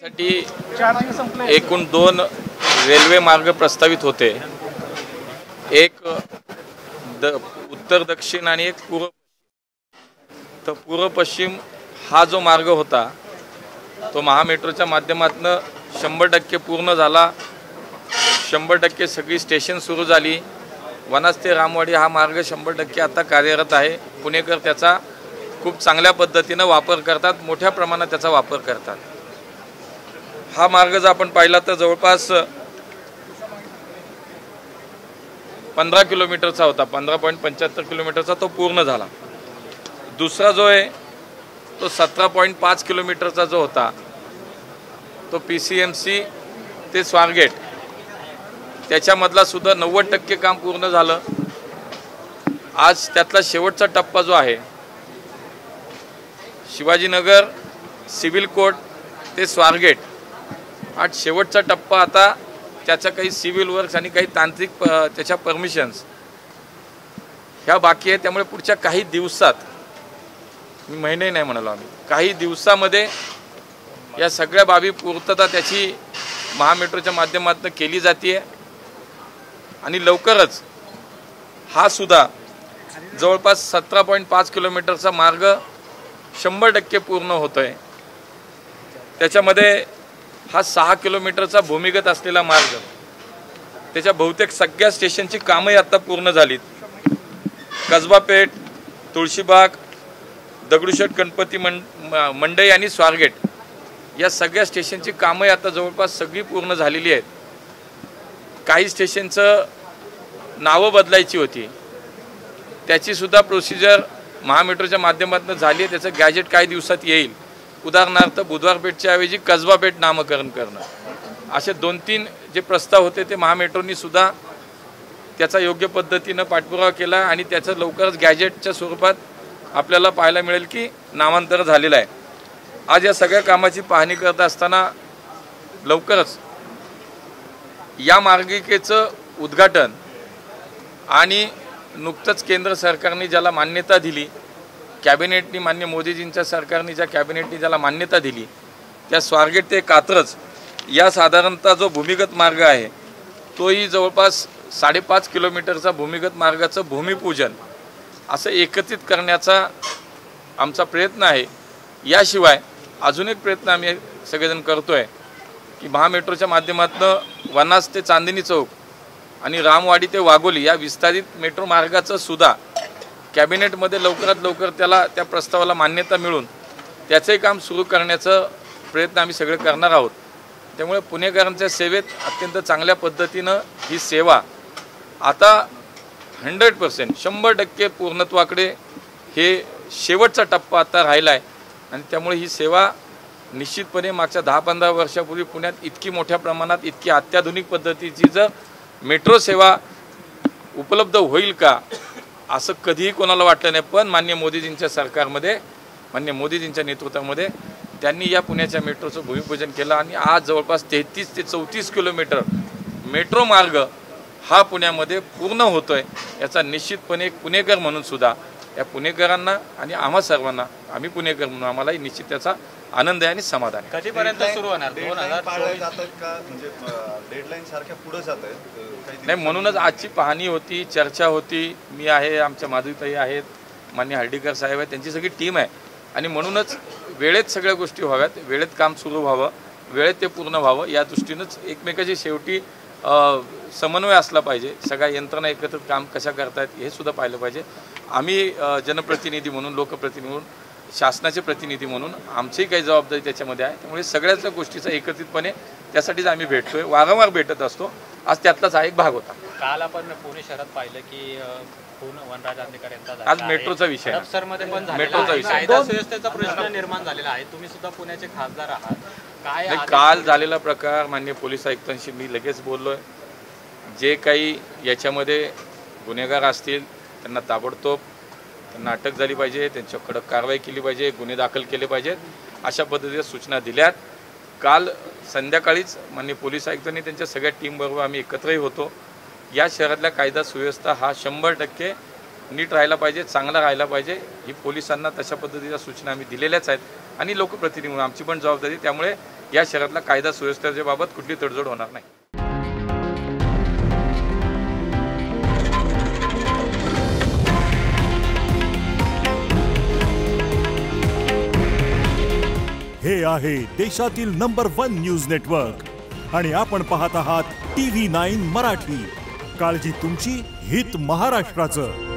साठी एकूण 2 रेल्वे मार्ग प्रस्तावित होते, एक उत्तर दक्षिण आणि एक पूर्व. तर पूर्व पश्चिम हा जो मार्ग होता तो महामेट्रोच्या माध्यमातून 100% पूर्ण झाला. 100% सगळी स्टेशन सुरू झाली. वनाज ते रामवाडी हा मार्ग 100% आता कार्यरत आहे. पुणेकर त्याचा खूप चांगल्या पद्धतीने वापर करतात, मोठ्या प्रमाणात त्याचा वापर करतात. हा मार्ग जर आपण पाहिला तर जवळपास 15 किलोमीटरचा होता, 15.75 किलोमीटरचा तो पूर्ण झाला. दुसरा जो आहे तो 17.5 किलोमीटरचा जो होता तो PCMC ते स्वारगेट, त्याच्यामधला सुद्धा 90% काम पूर्ण झालं. आज त्यातला शेवटचा टप्पा जो आहे शिवाजीनगर सिव्हिल कोर्ट ते स्वारगेट, आज शेवटचा टप्पा. आता त्याचा काही सिव्हिल वर्क्स आणि काही तांत्रिक त्याच्या परमिशन्स ह्या बाकी आहे. त्यामुळे पुढच्या काही दिवसात, मी महिने नाही म्हणालो आम्ही, काही दिवसामध्ये या सगळ्या बाबी पूर्तता त्याची महामेट्रोच्या माध्यमातून केली जाते. आणि लवकरच हा सुद्धा जवळपास 17.5 किलोमीटरचा मार्ग 100% पूर्ण होतोय. त्याच्यामध्ये हा 6 किलोमीटरचा भूमिगत असलेला मार्ग, त्याच्या बहुतेक सगळ्या स्टेशनची कामही आता पूर्ण झालीत. कसबा पेठ, तुळशीबाग, दगडूशेठ गणपती मंडई आणि स्वारगेट या सगळ्या स्टेशनची कामही आता जवळपास सगळी पूर्ण झालेली आहेत. काही स्टेशनचं नावं बदलायची होती, त्याची सुद्धा प्रोसिजर महामेट्रोच्या माध्यमातून झाली आहे. त्याचं गॅजेट काही दिवसात येईल. उदाहरणार्थ बुधवार पेठच्या ऐवजी कसबा पेठ नामकरण करणं, असे 2-3 जे प्रस्ताव होते ते महामेट्रोनी सुद्धा त्याचा योग्य पद्धतीनं पाठपुरावा केला आणि त्याचं लवकरच गॅजेटच्या स्वरूपात आपल्याला पाहायला मिळेल की नामांतर झालेलं आहे. आज या सगळ्या कामाची पाहणी करत असताना लवकरच या मार्गिकेचं उद्घाटन आणि नुकतंच केंद्र सरकारने ज्याला मान्यता दिली, कॅबिनेटनी, माननीय मोदीजींच्या सरकारने ज्या कॅबिनेटनी ज्याला मान्यता दिली, त्या स्वारगेट ते कात्रज या साधारणतः जो भूमिगत मार्ग आहे तोही जवळपास 5.5 किलोमीटरचा भूमिगत मार्गाचं भूमिपूजन असं एकत्रित करण्याचा आमचा प्रयत्न आहे. याशिवाय अजून एक प्रयत्न आम्ही सगळेजण करतोय की महामेट्रोच्या माध्यमातून वनाज ते चांदणी चौक आणि रामवाडी ते वाघोली या विस्तारित मेट्रो मार्गाचं सुद्धा कॅबिनेटमध्ये लवकरात लवकर त्या प्रस्तावाला मान्यता मिळून त्याचंही काम सुरू करण्याचं प्रयत्न आम्ही सगळे करणार आहोत. त्यामुळे पुणेकरांच्या सेवेत अत्यंत चांगल्या पद्धतीनं ही सेवा आता 100% पूर्णत्वाकडे हे शेवटचा टप्पा आता राहिला आहे. आणि त्यामुळे ही सेवा निश्चितपणे मागच्या 10-15 वर्षापूर्वी पुण्यात इतकी मोठ्या प्रमाणात, इतकी अत्याधुनिक पद्धतीची जर मेट्रो सेवा उपलब्ध होईल का असं कधीही कोणाला वाटलं नाही. पण माननीय मोदीजींच्या सरकारमध्ये, माननीय मोदीजींच्या नेतृत्वामध्ये त्यांनी या पुण्याच्या मेट्रोचं भूमिपूजन केलं आणि आज जवळपास 33 ते 34 किलोमीटर मेट्रो मार्ग हा पुण्यामध्ये पूर्ण होतोय. याचा निश्चितपणे एक पुणेकर म्हणून सुद्धा या पुणेकरांना आणि आम्हा सर्वांना, आम्ही पुणेकर म्हणून आम्हालाही निश्चित त्याचा आनंद आहे आणि समाधान आहे. कधीपर्यंत सुरू होणार? 2024 डेडलाईन सारख्या पुढे जात आहेत नाही, म्हणूनच आजची पाहणी होती, चर्चा होती. मी आहे, आमच्या माधुरीताई आहेत, माननीय हर्डीकर साहेब आहेत, त्यांची सगळी टीम आहे. आणि म्हणूनच वेळेत सगळ्या गोष्टी व्हाव्यात, वेळेत काम सुरू व्हावं, वेळेत ते पूर्ण व्हावं. या दृष्टीनंच एकमेकाची शेवटी समन्वय असला पाहिजे. सगळ्या यंत्रणा एकत्रित काम कशा करतायत हे सुद्धा पाहिलं पाहिजे. आम्ही जनप्रतिनिधी म्हणून, लोकप्रतिनिधी म्हणून, शासनाचे प्रतिनिधी म्हणून आमचीही काही जबाबदारी त्याच्यामध्ये आहे. त्यामुळे सगळ्याच गोष्टीचा एकत्रितपणे त्यासाठीच आम्ही भेटतोय, वारंवार भेटत असतो. आज त्यातलाच हा एक भाग होता. काल आपण पुणे शहरात पाहिलं की वनराज अधिकारी यांचा आज मेट्रोचा विषय, मेट्रोचा विषय, कायदा सुव्यवस्थेचा प्रश्न निर्माण झालेला आहे. तुम्ही सुद्धा पुण्याचे खासदार आहात, काय काल झालेला प्रकार माननीय पोलीस आयुक्तांशी मी लगेच बोललोय. जे काही याच्यामध्ये गुन्हेगार असतील त्यांना ताबडतोब त्यांना अटक झाली पाहिजे, त्यांच्यावर कडक कारवाई केली पाहिजे, गुन्हे दाखल केले पाहिजेत, अशा पद्धतीच्या सूचना दिल्यात. काल संध्याकाळीच माननीय पोलीस आयुक्तांनी त्यांच्या सगळ्या टीमबरोबर आम्ही एकत्रही होतो. या शहरातल्या कायदा सुव्यवस्था हा 100% नीट राहायला पाहिजे, चांगला राहायला पाहिजे. ही पोलिसांना तशा पद्धतीच्या सूचना आम्ही दिलेल्याच आहेत आणि लोकप्रतिनिधी म्हणून आमची पण जबाबदारी. त्यामुळे या शहरातल्या कायदा सुव्यवस्थेच्या बाबत कुठली तडजोड होणार नाही. हे आहे देशातील नंबर 1 न्यूज नेटवर्क आणि आपण पाहत आहात TV9 मराठी. काळजी तुमची, हित महाराष्ट्राचं.